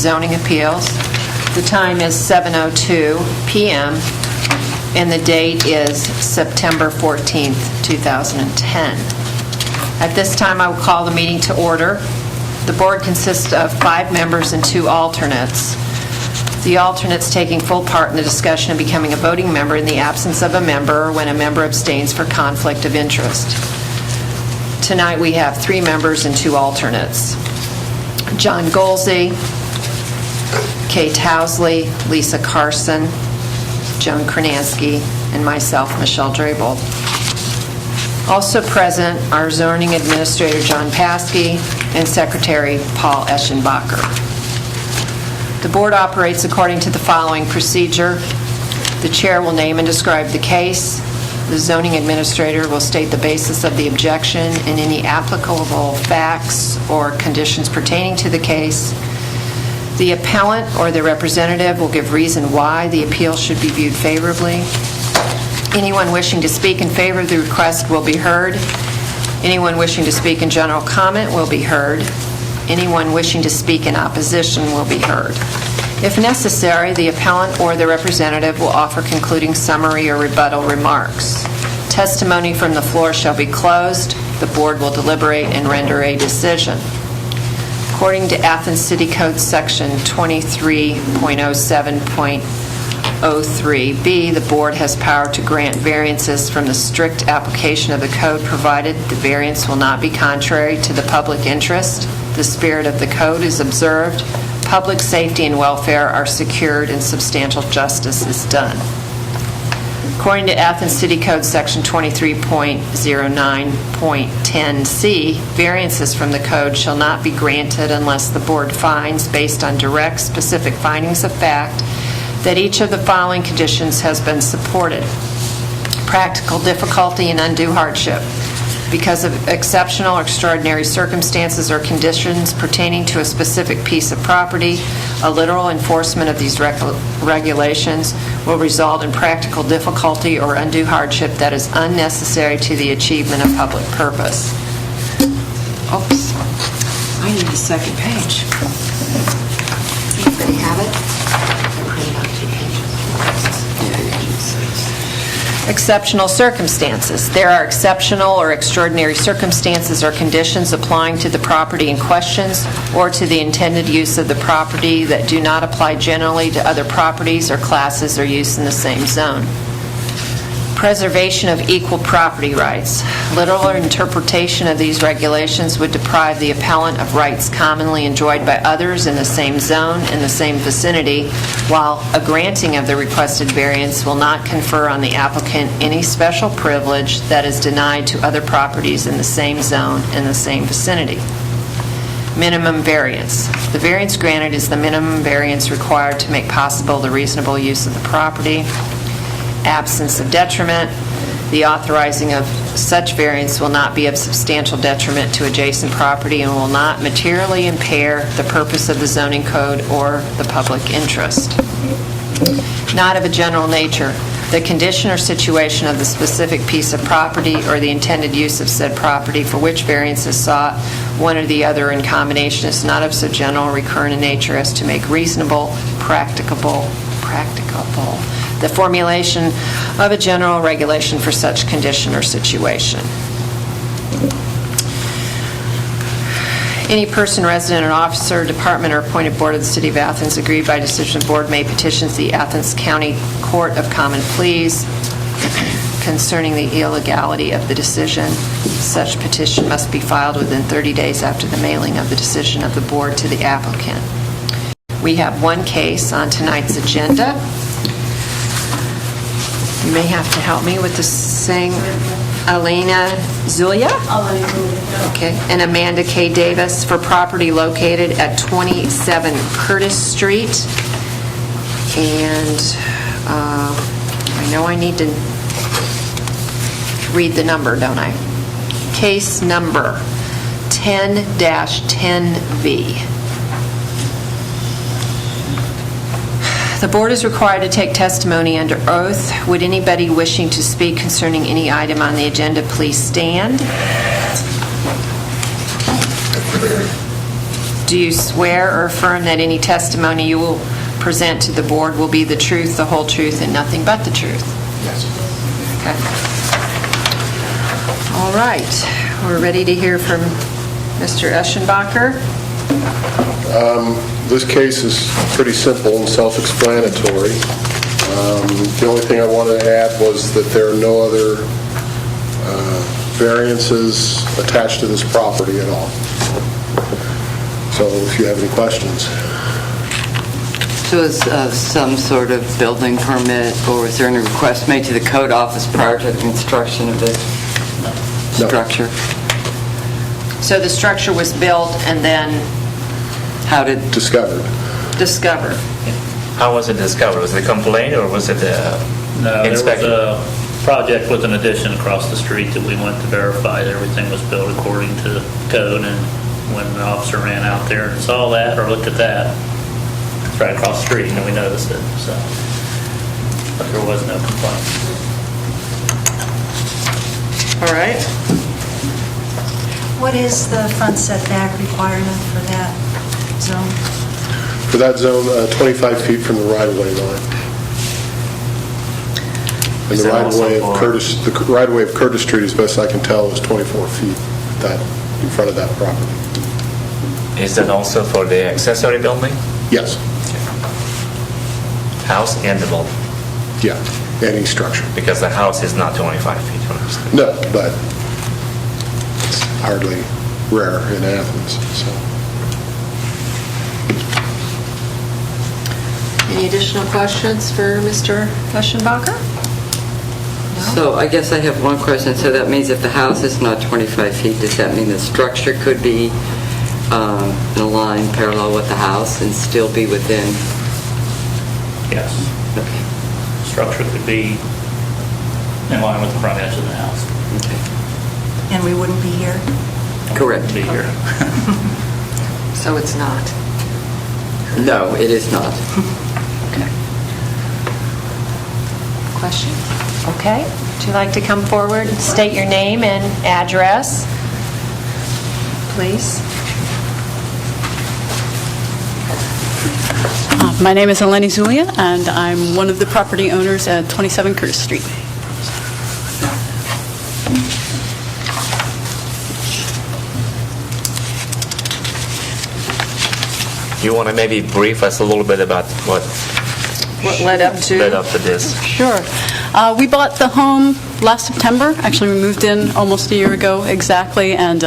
Zoning Appeals. The time is 7:02 p.m. and the date is September 14th, 2010. At this time, I will call the meeting to order. The board consists of 5 members and 2 alternates. The alternates taking full part in the discussion of becoming a voting member in the absence of a member or when a member abstains for conflict of interest. Tonight we have 3 members and 2 alternates. John Golsey, Kate Housley, Lisa Carson, Joan Kronansky, and myself, Michelle Drabel. Also present are Zoning Administrator John Paskey and Secretary Paul Eschenbacher. The board operates according to the following procedure. The chair will name and describe the case. The zoning administrator will state the basis of the objection and any applicable facts or conditions pertaining to the case. The appellant or the representative will give reason why the appeal should be viewed favorably. Anyone wishing to speak in favor of the request will be heard. Anyone wishing to speak in general comment will be heard. Anyone wishing to speak in opposition will be heard. If necessary, the appellant or the representative will offer concluding summary or rebuttal remarks. Testimony from the floor shall be closed. The board will deliberate and render a decision. According to Athens City Code Section 23.07.03b, the board has power to grant variances from the strict application of the code, provided the variance will not be contrary to the public interest, the spirit of the code is observed, public safety and welfare are secured, and substantial justice is done. According to Athens City Code Section 23.09.10c, variances from the code shall not be granted unless the board finds, based on direct, specific findings of fact, that each of the following conditions has been supported: practical difficulty and undue hardship, because of exceptional or extraordinary circumstances or conditions pertaining to a specific piece of property, a literal enforcement of these regulations will result in practical difficulty or undue hardship that is unnecessary to the achievement of public purpose. Oops, I need the second page. Anybody have it? Exceptional circumstances. There are exceptional or extraordinary circumstances or conditions applying to the property in questions or to the intended use of the property that do not apply generally to other properties or classes or use in the same zone. Preservation of equal property rights. Literal interpretation of these regulations would deprive the appellant of rights commonly enjoyed by others in the same zone, in the same vicinity, while a granting of the requested variance will not confer on the applicant any special privilege that is denied to other properties in the same zone, in the same vicinity. Minimum variance. The variance granted is the minimum variance required to make possible the reasonable use of the property. Absence of detriment. The authorizing of such variance will not be of substantial detriment to adjacent property and will not materially impair the purpose of the zoning code or the public interest. Not of a general nature. The condition or situation of the specific piece of property or the intended use of said property for which variance is sought, one or the other in combination, is not of so general or recurrent in nature as to make reasonable, practicable the formulation of a general regulation for such condition or situation. Any person, resident, or officer, department, or appointed board of the City of Athens, aggrieved by decision of the board, may petition the Athens County Court of Common Pleas concerning the illegality of the decision. Such petition must be filed within 30 days after the mailing of the decision of the board to the applicant. We have one case on tonight's agenda. You may have to help me with the saying. Elena Zulia? Okay. And Amanda K. Davis for property located at 27 Curtis Street. And I know I need to read the number, don't I? Case number 10-10V. The board is required to take testimony under oath. Would anybody wishing to speak concerning any item on the agenda please stand? Do you swear or affirm that any testimony you will present to the board will be the truth, the whole truth, and nothing but the truth? Yes. Okay. All right. We're ready to hear from Mr. Eschenbacher. This case is pretty simple and self-explanatory. The only thing I wanted to add was that there are no other variances attached to this property at all. So if you have any questions. So is some sort of building permit, or was there any request made to the code office prior to the construction of this structure? So the structure was built and then How did... Discovered. discovered. How was it discovered? Was it a complaint or was it No, there was inspected? a project with an addition across the street that we went to verify that everything was built according to code, and when the officer ran out there and saw that, or looked at that, it's right across the street, and we noticed it, so. But there was no complaint. All right. What is the front setback requirement for that zone? For that zone, 25 feet from the right-of-way line. And Is the that also right-of-way of for- Curtis, the right-of-way of Curtis Street, as best I can tell, is 24 feet in front of that property. Is that also for the accessory building? Yes. House and the building? Yeah, any structure. Because the house is not 25 feet from the street. No, but it's hardly rare in Athens, so. Any additional questions for Mr. Eschenbacher? So I guess I have one question. So that means if the house is not 25 feet, does that mean the structure could be in a line parallel with the house and still be within? Yes. Okay. Structure could be in line with the front edge of the house. Okay. And we wouldn't be here? Correct. Be here. So it's not. No, it is not. Okay. Question? Okay. Would you like to come forward and state your name and address, please? My name is Eleni Zulia, and I'm one of the property owners at 27 Curtis Street. You want to maybe brief us a little bit about what What led up to? led up to this? Sure. We bought the home last September. Actually, we moved in almost a year ago exactly, and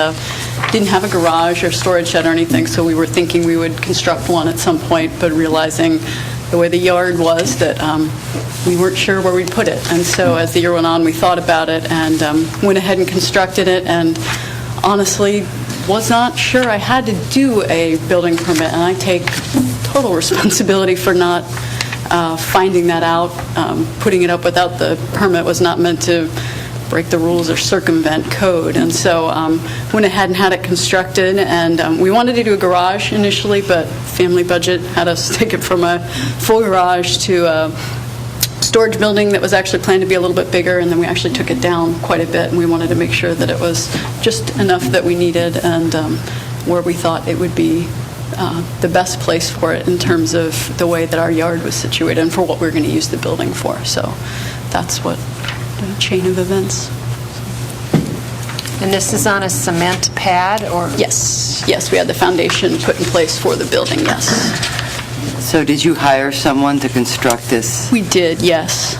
didn't have a garage or storage shed or anything, so we were thinking we would construct one at some point, but realizing the way the yard was that we weren't sure where we'd put it. And so as the year went on, we thought about it and went ahead and constructed it, and honestly was not sure I had to do a building permit, and I take total responsibility for not finding that out. Putting it up without the permit was not meant to break the rules or circumvent code. And so went ahead and had it constructed, and we wanted to do a garage initially, but family budget had us take it from a full garage to a storage building that was actually planned to be a little bit bigger, and then we actually took it down quite a bit, and we wanted to make sure that it was just enough that we needed and where we thought it would be the best place for it in terms of the way that our yard was situated and for what we were going to use the building for. So that's what the chain of events. And this is on a cement pad, or? Yes, we had the foundation put in place for the building, yes. So did you hire someone to construct this? We did, yes.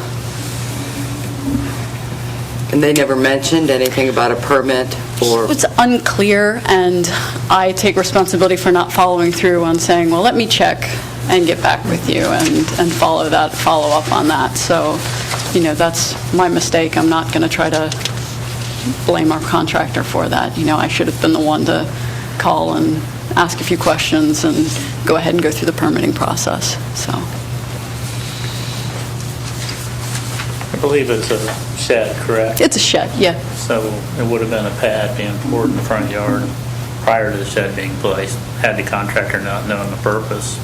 And they never mentioned anything about a permit or... It's unclear, and I take responsibility for not following through on saying, well, let me check and get back with you and follow up on that. So, that's my mistake. I'm not going to try to blame our contractor for that. I should have been the one to call and ask a few questions and go ahead and go through the permitting process. So, I believe it's a shed, correct? it's a shed, yeah. So it would have been a pad being poured in the front yard prior to the shed being placed. Had the contractor not known the purpose,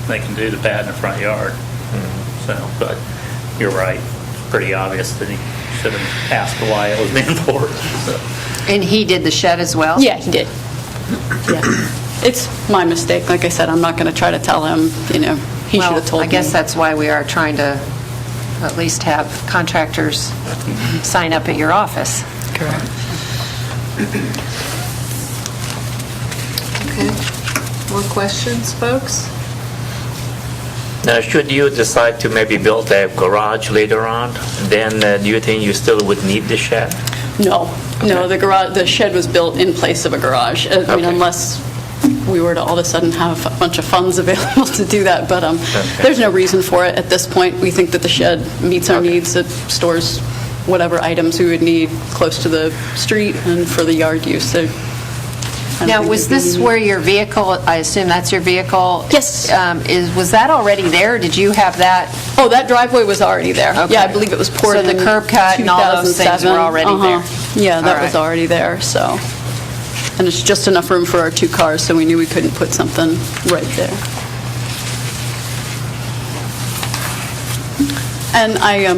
they can do the pad in the front yard. So, but you're right, it's pretty obvious that he should have asked why it was being poured. So. And he did the shed as well? Yeah, he did. Yeah. It's my mistake. Like I said, I'm not going to try to tell him, he should have told me. I guess that's why we are trying to at least have contractors sign up at your office. Correct. Okay. More questions, folks? Now, should you decide to maybe build a garage later on, then do you think you still would need the shed? No, the shed was built in place of a garage. I mean, Okay. unless we were to all of a sudden have a bunch of funds available to do that, but there's no reason for it at this point. We think that the shed meets our needs. It stores whatever items we would need close to the street and for the yard use. So I don't Now, think was it'd be this unique. where your vehicle, I assume that's your vehicle? Yes. Was that already there? Did you have that? Oh, that driveway was already there. Okay. Yeah, I believe it was poured So the in curb cut and all those things were 2007. already there? Yeah, that All was right. already there, so. And it's just enough room for our 2 cars, so we knew we couldn't put something right there. And I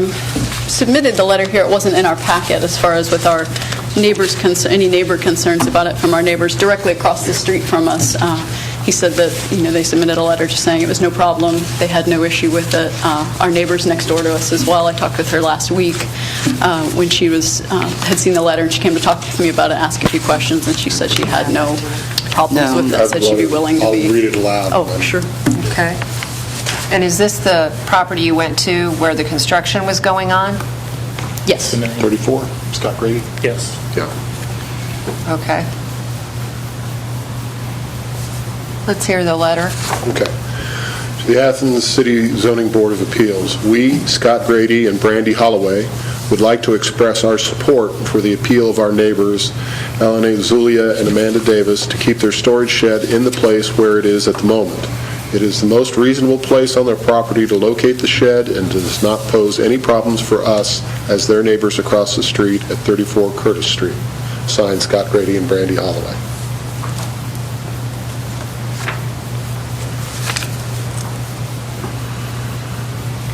submitted the letter here. It wasn't in our packet as far as with our neighbors, any neighbor concerns about it from our neighbors directly across the street from us. He said that, they submitted a letter just saying it was no problem. They had no issue with it. Our neighbors next door to us as well. I talked with her last week when she had seen the letter, and she came to talk with me about it, ask a few questions, and she said she had no problems with it. Said she'd be willing to be. I'll read it aloud. Oh, sure. Okay. And is this the property you went to where the construction was going on? Yes. 34, Scott Grady? Yes. Yeah. Okay. Let's hear the letter. Okay. To the Athens City Zoning Board of Appeals, we, Scott Grady and Brandy Holloway, would like to express our support for the appeal of our neighbors, Elena Zulia and Amanda Davis, to keep their storage shed in the place where it is at the moment. It is the most reasonable place on their property to locate the shed and does not pose any problems for us as their neighbors across the street at 34 Curtis Street. Signed, Scott Grady and Brandy Holloway.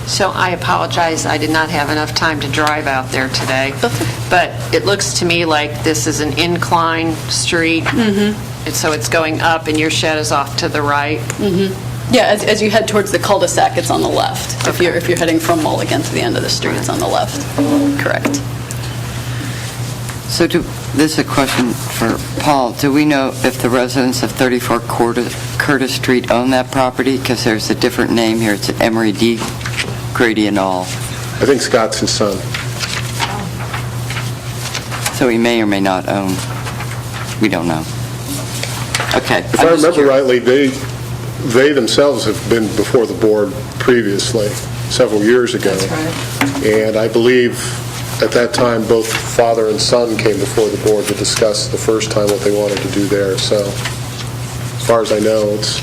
So I apologize, I did not have enough time to drive out there today. That's okay. But it looks to me like this is an incline street. Mm-hmm. So it's going up and your shed is off to the right. Yeah, as you head towards the cul-de-sac, it's on the left. If you're heading from Mulligan to the end of the street, it's on the left. Correct. So this is a question for Paul. Do we know if the residents of 34 Curtis Street own that property? Because there's a different name here. It's Emery D. Grady and all. I think Scott's his son. So he may or may not own. We don't know. Okay. If I remember rightly, they themselves have been before the board previously, several years ago. That's right. And I believe at that time, both father and son came before the board to discuss the first time what they wanted to do there. So as far as I know, it's,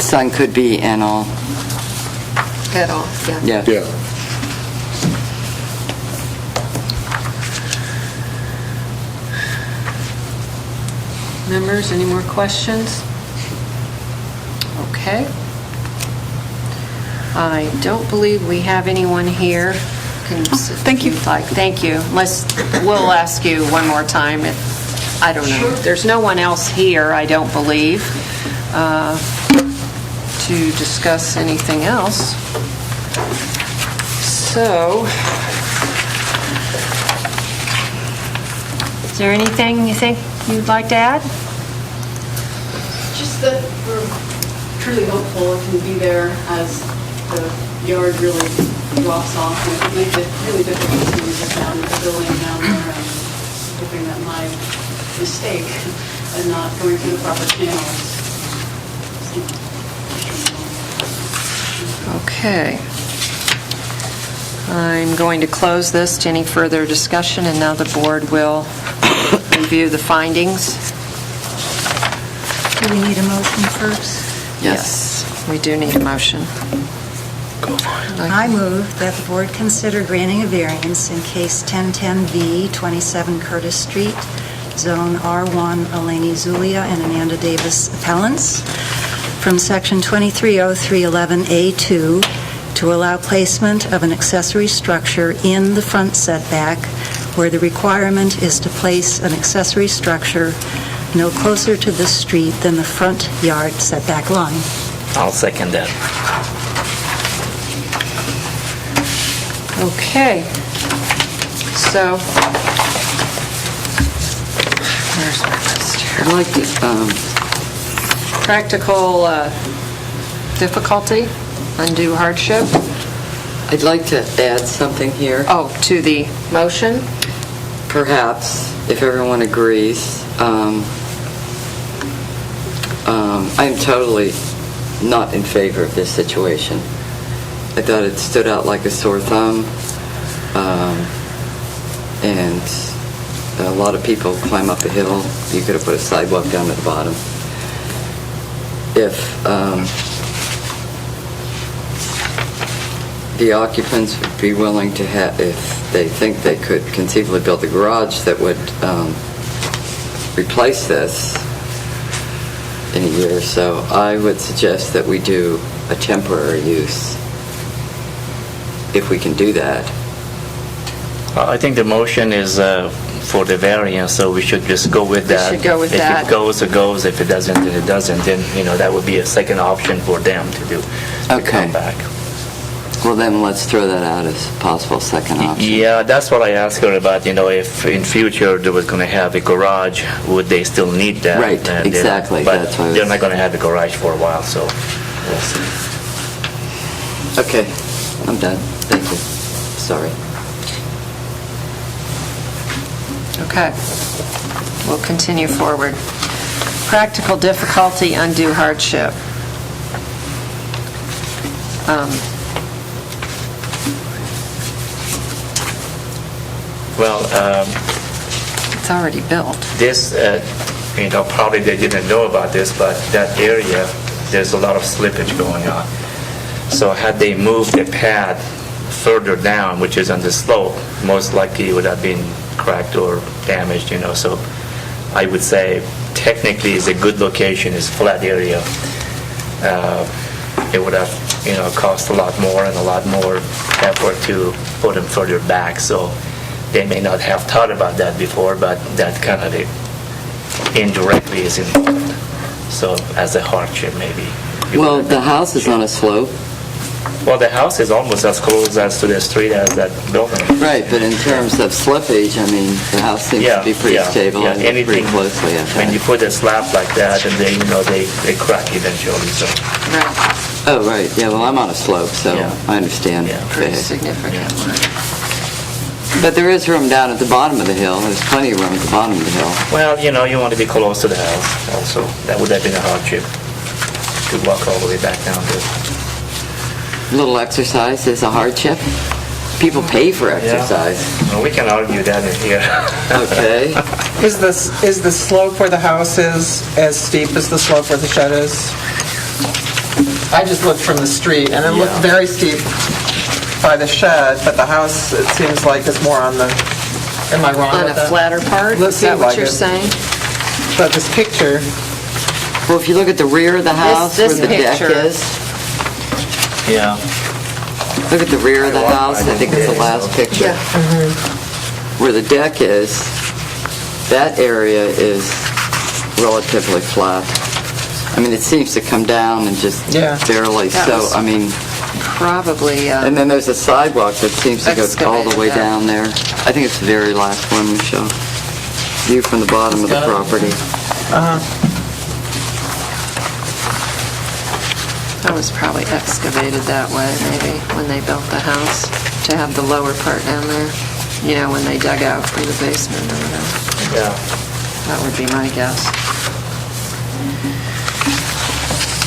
Son could be and all. At all, yeah. Yeah. yeah. Members, any more questions? Okay. I don't believe we have anyone here. Thank you. Thank you. We'll ask you one more time if, I don't know. There's no one else here, I don't believe, to discuss anything else. So, is there anything you think you'd like to add? Just that we're truly hopeful it can be there as the yard really drops off. And it makes it really difficult to move it down the building down there. And hoping that my mistake and not going through the proper channels. Okay. I'm going to close this to any further discussion, and now the board will review the findings. Do we need a motion first? Yes. We do need a motion. I move that the board consider granting a variance in case 1010V, 27 Curtis Street, Zone R1, Eleni Zulia and Amanda Davis appellants, from Section 230311A2 to allow placement of an accessory structure in the front setback where the requirement is to place an accessory structure no closer to the street than the front yard setback line. I'll second that. Okay. So, where's my list here? I'd like to, Practical difficulty, undue hardship. I'd like to add something here. Oh, to the motion? Perhaps, if everyone agrees. I'm totally not in favor of this situation. I thought it stood out like a sore thumb, and a lot of people climb up a hill. You could have put a sidewalk down at the bottom. If the occupants would be willing to have, if they think they could conceivably build a garage that would replace this in a year or so, I would suggest that we do a temporary use, if we can do that. I think the motion is for the variance, so we should just go with We that. should go with that. If it goes, it goes. If it doesn't, then it doesn't. Then, that would be a second option for them to do, to Okay. come back. Well, then let's throw that out as a possible second option. Yeah, that's what I asked her about, if in future they were going to have a garage, would they still need that? Right, exactly, But that's what I was- they're not going to have a garage for a while, so we'll see. Okay, I'm done. Thank you. Sorry. Okay. We'll continue forward. Practical difficulty, undue hardship. Well, It's already built. this, probably they didn't know about this, but that area, there's a lot of slippage going on. So had they moved the pad further down, which is on the slope, most likely it would have been cracked or damaged, So I would say technically it's a good location, it's a flat area. It would have, cost a lot more and a lot more effort to put them further back. So they may not have thought about that before, but that kind of indirectly is involved. So as a hardship, maybe. Well, the house is on a slope. Well, the house is almost as close as to the street as that building. Right, but in terms of slippage, the house seems to be pretty stable and pretty anything, closely, I when you think. put a slab like that, and they, they crack eventually, so. Right. Oh, right, yeah, well, I'm on a slope, so Yeah. I understand. Yeah. Pretty Okay. significant one. But there is room down at the bottom of the hill. There's plenty of room at the bottom of the hill. Well, you want to be close to the house also. That would have been a hardship to walk all the way back down there. A little exercise is a hardship. People pay for exercise. Well, we can argue that in here. Okay. Is the slope where the house is as steep as the slope where the shed is? I just looked from the street, and it looked Yeah. very steep by the shed, but the house, it seems like, is more on the, am I wrong On with a that? flatter part? Let's Is that see, what like you're it. saying? But this picture, Well, if you look at the rear of the house, where this the deck picture. is, Yeah. look at the rear of the house. I think it's the last picture. Where the deck is, that area is relatively flat. It seems to come down and just Yeah. barely, That so, was- Probably, and then there's a sidewalk that seems to go all the way Excavated, yeah. down there. I think it's the very last one, Michelle. View from the bottom of the property. that was probably excavated that way, maybe, when they built the house, to have the lower part down there, when they dug out for the basement or whatever. Yeah. That would be my guess.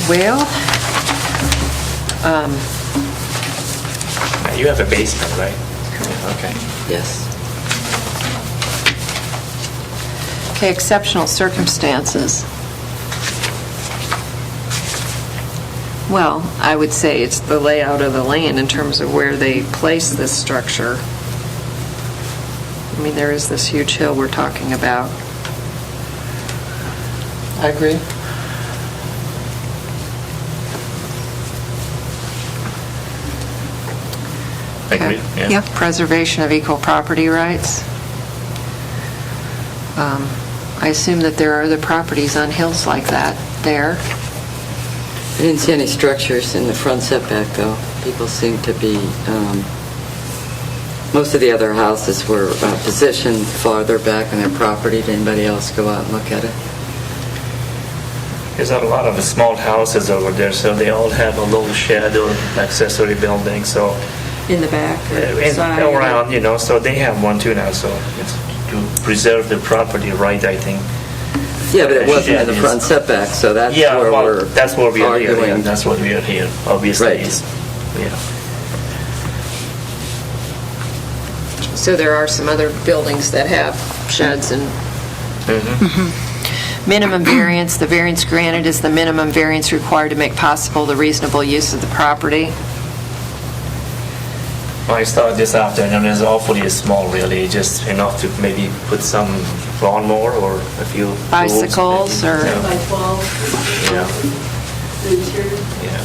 Well, You have a basement, right? Okay. Yes. okay, exceptional circumstances. Well, I would say it's the layout of the land in terms of where they place this structure. There is this huge hill we're talking about. I agree. Agree? Okay. Yeah. Preservation of equal property rights. I assume that there are other properties on hills like that there. I didn't see any structures in the front setback, though. People seem to be, most of the other houses were positioned farther back in their property. Did anybody else go out and look at it? There's a lot of small houses over there, so they all have a little shed or accessory building, so In the back and around, so they have one too now, so it's to preserve the property right, I think. Yeah, but it wasn't in Shed the is- front setback, so that's Yeah, where well, we're that's where we are here, yeah, arguing. that's what we are here, obviously. Right. Yeah. So there are some other buildings that have sheds and minimum variance. The variance granted is the minimum variance required to make possible the reasonable use of the property. I started this afternoon, it's awfully small, really, just enough to maybe put some lawnmower or a few tools, Bicycles maybe. or- Yeah. Yeah.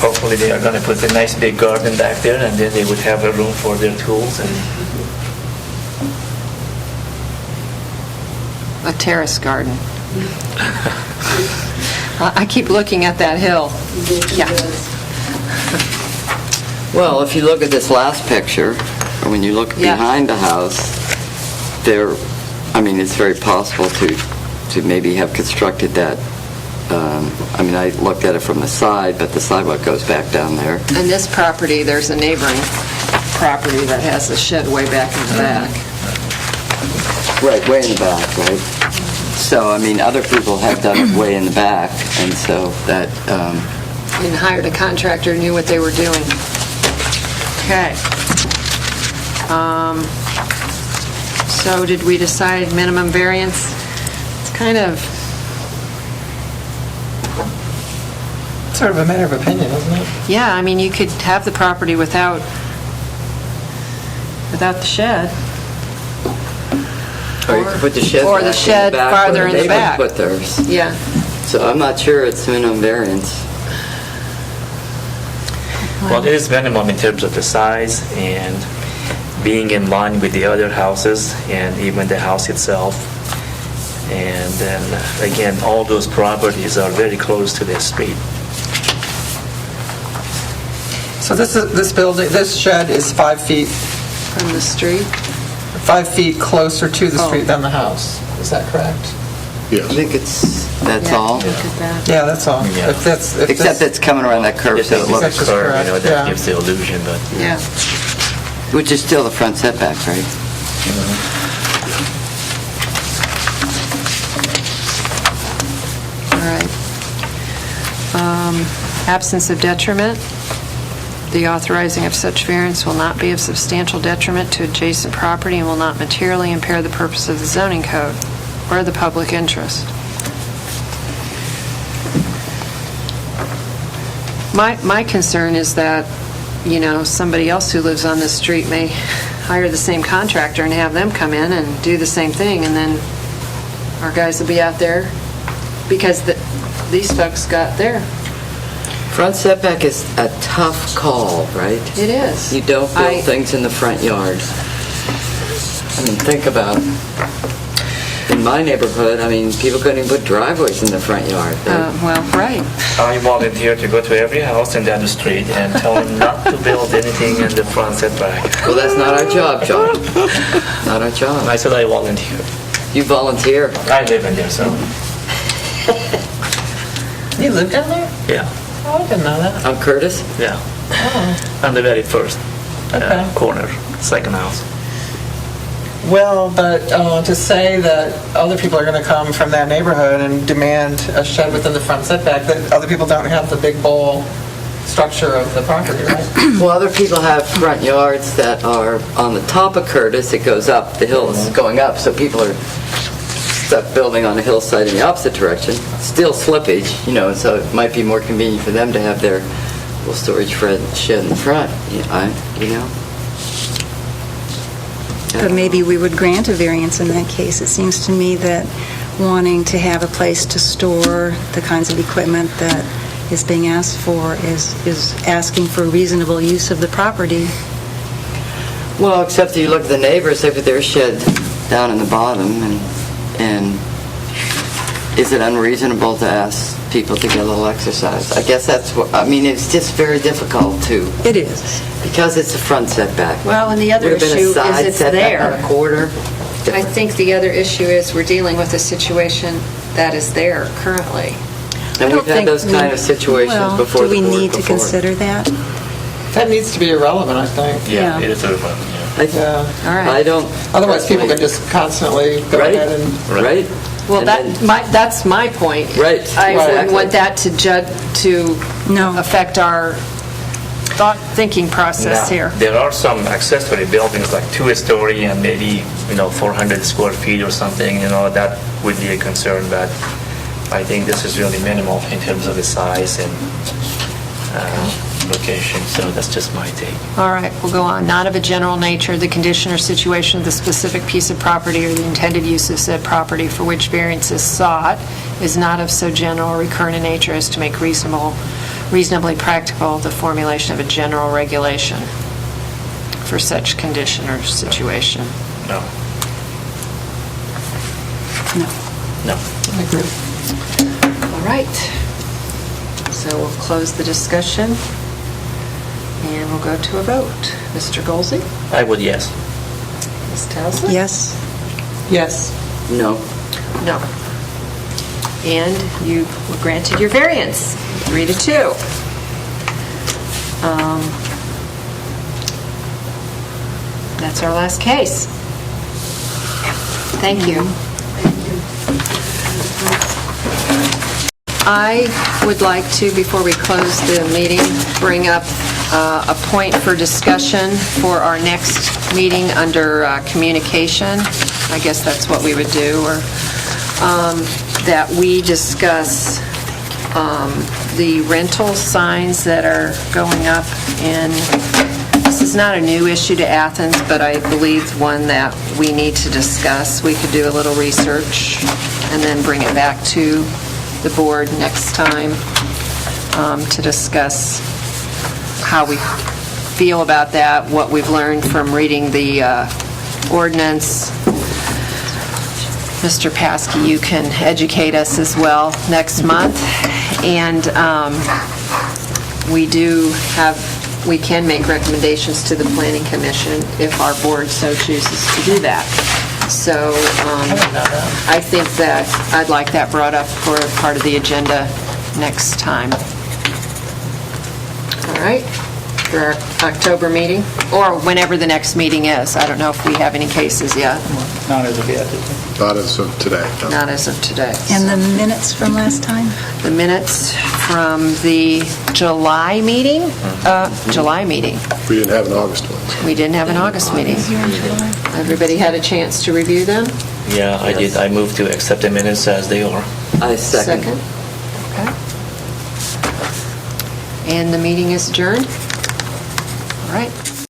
Hopefully they are going to put a nice big garden back there, and then they would have a room for their tools and A terrace garden. I keep looking at that hill. Yeah. Well, if you look at this last picture, or when you look Yeah. behind the house, it's very possible to maybe have constructed that. I looked at it from the side, but the sidewalk goes back down there. And this property, there's a neighboring property that has a shed way back in the back. Right, way in the back, right? So, other people have done it way in the back, and so that, And hired a contractor, knew what they were doing. Okay. So did we decide minimum variance? It's kind of, Sort of a matter of opinion, isn't it? yeah, you could have the property without the shed. or you could put the shed Or the back shed in the back farther where in the neighbors back. put theirs. Yeah. So I'm not sure it's minimum variance. well, it is minimum in terms of the size and being in line with the other houses and even the house itself. And then, again, all those properties are very close to the street. So this shed is 5 feet, From the street? 5 feet closer to the Oh. street than the house. Is that correct? I Yes. think that's Yeah, all. look at that. Yeah, that's all. Yeah. If that's, if Except this- it's coming around that curve, Just so like it this looks, That's curve, correct, that yeah. gives the illusion, but Yeah. which is still the front setback, right? All right. Absence of detriment. The authorizing of such variance will not be of substantial detriment to adjacent property and will not materially impair the purpose of the zoning code or the public interest. My concern is that, somebody else who lives on this street may hire the same contractor and have them come in and do the same thing, and then our guys will be out there because these folks got there. Front setback is a tough call, right? It is. You don't build things in the front yard. Think about, in my neighborhood, people couldn't even put driveways in the front yard. Well, right. I volunteer to go to every house in down the street and tell them not to build anything in the front setback. Well, that's not our job, John. Not our job. I said I volunteer. You volunteer. I live in there, so, You live down there? yeah, Oh, I didn't know that. I'm Curtis. yeah. On the very first Okay. corner, second house. Well, but to say that other people are going to come from that neighborhood and demand a shed within the front setback, that other people don't have the big bowl structure of the property, right? Well, other people have front yards that are on the top of Curtis. It goes up, the hill is going up, so people are stuck building on a hillside in the opposite direction. Still slippage, so it might be more convenient for them to have their little storage shed in the front, But maybe we would grant a variance in that case. It seems to me that wanting to have a place to store the kinds of equipment that is being asked for is asking for reasonable use of the property. Well, except you look at the neighbors, they put their shed down in the bottom, and is it unreasonable to ask people to get a little exercise? I guess that's what, I mean, it's just very difficult to, It is. because it's a front setback. Well, and the other Would've been a issue is side it's setback there. on a quarter. I think the other issue is we're dealing with a situation that is there currently. And we've had those kind of situations before Do the we board need to before. consider that? That needs to be irrelevant, I think. Yeah. It is urban, yeah. Yeah. All right. I don't. Otherwise, people can just constantly go Right, ahead and... right. Well, And then- that's my point. Right, I wouldn't exactly. want that to No. affect our thinking process Now, here. there are some accessory buildings, like two-story and maybe, 400 square feet or something, that would be a concern, but I think this is really minimal in terms of the size and location, so that's just my take. All right, we'll go on. Not of a general nature, the condition or situation of the specific piece of property or the intended use of said property for which variance is sought is not of so general or recurrent a nature as to make reasonably practical the formulation of a general regulation for such condition or situation. No. No. No. I agree. All right. So we'll close the discussion, and we'll go to a vote. Mr. Golsey? I would, yes. Ms. Towsley? Yes? Yes. No. No. And you were granted your variance, 3-2. That's our last case. Thank you. I would like to, before we close the meeting, bring up a point for discussion for our next meeting under communication. I guess that's what we would do, or that we discuss the rental signs that are going up in, this is not a new issue to Athens, but I believe one that we need to discuss. We could do a little research and then bring it back to the board next time to discuss how we feel about that, what we've learned from reading the ordinance. Mr. Paskey, you can educate us as well next month. And we can make recommendations to the Planning Commission if our board so chooses to do that. So I think that I'd like that brought up for part of the agenda next time. All right, for our October meeting, or whenever the next meeting is. I don't know if we have any cases yet. Not as of yet. Not as of today. no. Not as of today. And the minutes from last time? The minutes from the July meeting? July meeting. We didn't have an August one. so. We didn't have an August meeting. Everybody had a chance to review them? Yeah, I did. I moved to accept the minutes as they are. I second. Okay. And the meeting is adjourned? All right.